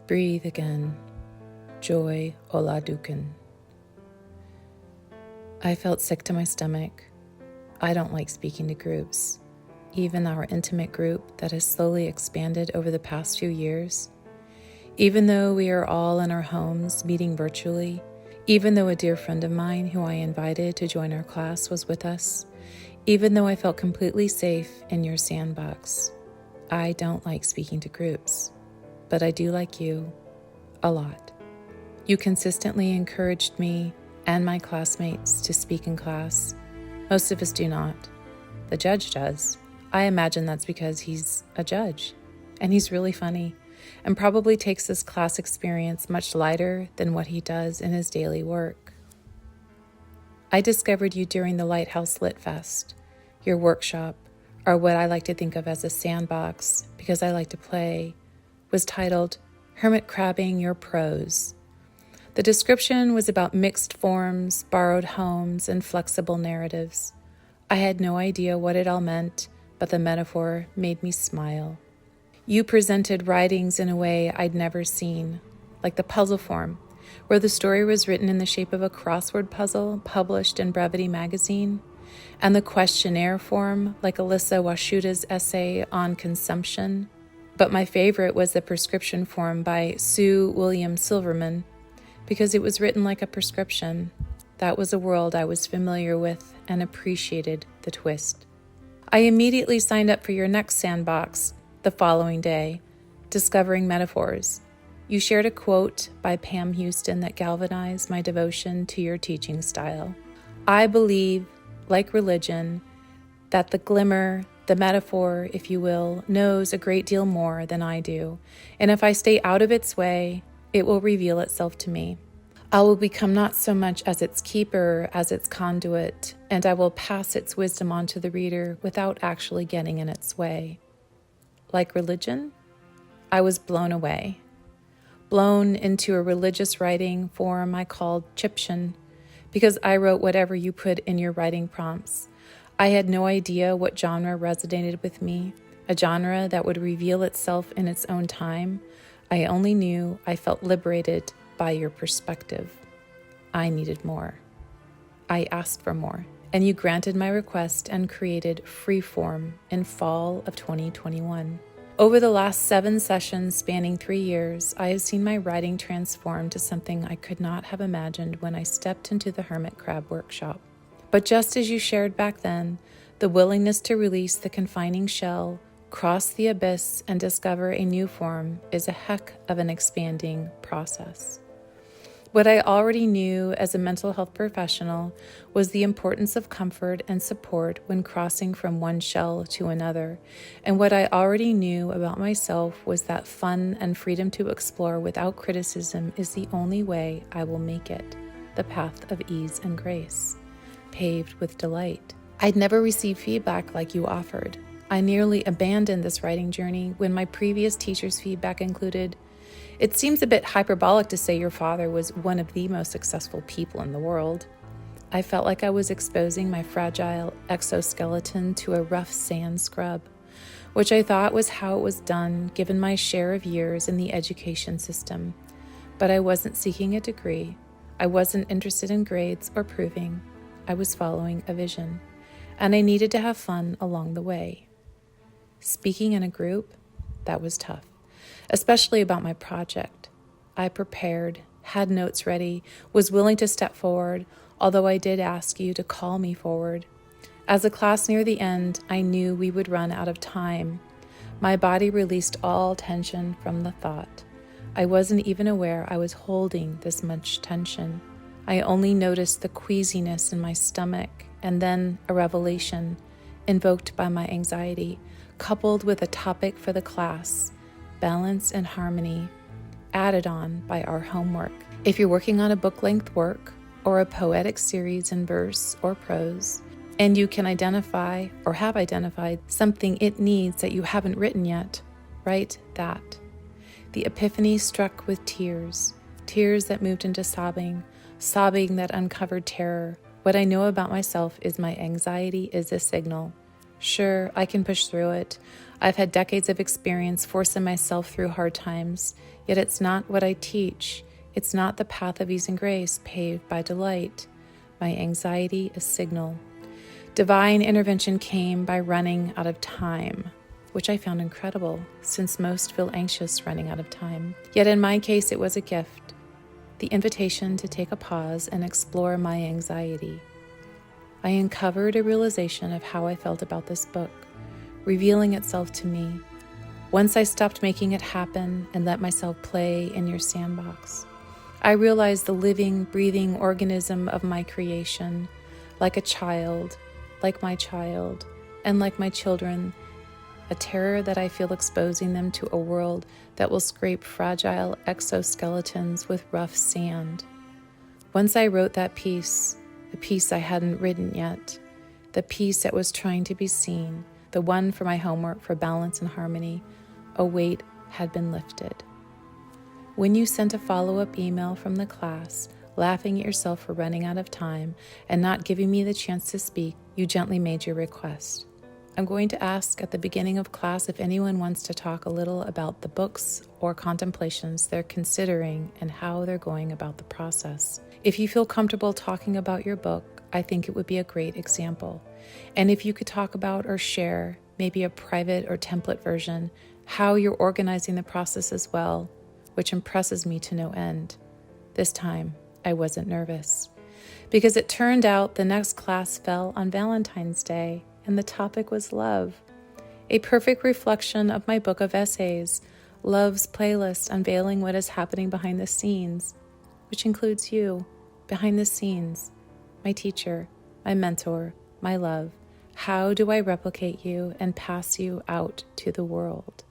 Breathe again. Joy Oladukan. I felt sick to my stomach. I don't like speaking to groups. Even our intimate group that has slowly expanded over the past few years. Even though we are all in our homes meeting virtually, even though a dear friend of mine who I invited to join our class was with us, even though I felt completely safe in your sandbox, I don't like speaking to groups. But I do like you a lot. You consistently encouraged me and my classmates to speak in class. Most of us do not. The judge does. I imagine that's because he's a judge, and he's really funny, and probably takes this class experience much lighter than what he does in his daily work. I discovered you during the Lighthouse Lit Fest, your workshop, or what I like to think of as a sandbox, because I like to play, was titled Hermit Crabbing Your Prose. The description was about mixed forms, borrowed homes, and flexible narratives. I had no idea what it all meant, but the metaphor made me smile. You presented writings in a way I'd never seen, like the puzzle form, where the story was written in the shape of a crossword puzzle published in Brevity magazine, and the questionnaire form, like Alyssa Washuta's essay on consumption. But my favorite was the prescription form by Sue Williams Silverman, because it was written like a prescription. That was a world I was familiar with and appreciated the twist. I immediately signed up for your next sandbox the following day, Discovering Metaphors. You shared a quote by Pam Houston that galvanized my devotion to your teaching style. I believe, like religion, that the glimmer, the metaphor, if you will, knows a great deal more than I do, and if I stay out of its way, it will reveal itself to me. I will become not so much as its keeper as its conduit, and I will pass its wisdom on to the reader without actually getting in its way. Like religion, I was blown away. Blown into a religious writing form I called Chiption, because I wrote whatever you put in your writing prompts. I had no idea what genre resonated with me, a genre that would reveal itself in its own time. I only knew I felt liberated by your perspective. I needed more. I asked for more, and you granted my request and created Freeform in fall of 2021. Over the last 7 sessions spanning 3 years, I have seen my writing transform to something I could not have imagined when I stepped into the Hermit Crab workshop. But just as you shared back then, the willingness to release the confining shell, cross the abyss, and discover a new form is a heck of an expanding process. What I already knew as a mental health professional was the importance of comfort and support when crossing from one shell to another, and what I already knew about myself was that fun and freedom to explore without criticism is the only way I will make it, the path of ease and grace, paved with delight. I'd never received feedback like you offered. I nearly abandoned this writing journey when my previous teacher's feedback included, "It seems a bit hyperbolic to say your father was one of the most successful people in the world." I felt like I was exposing my fragile exoskeleton to a rough sand scrub, which I thought was how it was done given my share of years in the education system. But I wasn't seeking a degree. I wasn't interested in grades or proving. I was following a vision, and I needed to have fun along the way. Speaking in a group, that was tough, especially about my project. I prepared, had notes ready, was willing to step forward, although I did ask you to call me forward. As the class neared the end, I knew we would run out of time. My body released all tension from the thought. I wasn't even aware I was holding this much tension. I only noticed the queasiness in my stomach, and then a revelation, invoked by my anxiety, coupled with a topic for the class, balance and harmony, added on by our homework. If you're working on a book-length work or a poetic series in verse or prose, and you can identify or have identified something it needs that you haven't written yet, write that. The epiphany struck with tears, tears that moved into sobbing, sobbing that uncovered terror. What I know about myself is my anxiety is a signal. Sure, I can push through it. I've had decades of experience forcing myself through hard times, yet it's not what I teach. It's not the path of ease and grace paved by delight. My anxiety is signal. Divine intervention came by running out of time, which I found incredible, since most feel anxious running out of time. Yet in my case, it was a gift, the invitation to take a pause and explore my anxiety. I uncovered a realization of how I felt about this book, revealing itself to me. Once I stopped making it happen and let myself play in your sandbox, I realized the living, breathing organism of my creation, like a child, like my child, and like my children, a terror that I feel exposing them to a world that will scrape fragile exoskeletons with rough sand. Once I wrote that piece, the piece I hadn't written yet, the piece that was trying to be seen, the one for my homework for balance and harmony, a weight had been lifted. When you sent a follow-up email from the class, laughing at yourself for running out of time and not giving me the chance to speak, you gently made your request. I'm going to ask at the beginning of class if anyone wants to talk a little about the books or contemplations they're considering and how they're going about the process. If you feel comfortable talking about your book, I think it would be a great example. And if you could talk about or share, maybe a private or template version, how you're organizing the process as well, which impresses me to no end. This time, I wasn't nervous, because it turned out the next class fell on Valentine's Day, and the topic was love, a perfect reflection of my book of essays, Love's Playlist, unveiling what is happening behind the scenes, which includes you, behind the scenes, my teacher, my mentor, my love. How do I replicate you and pass you out to the world?